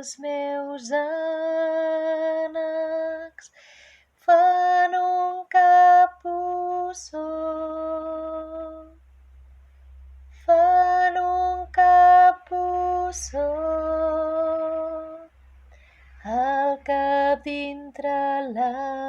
els meus ànecs fan un capbuçó. Fan un capbuçó. El cap dintre l'ànec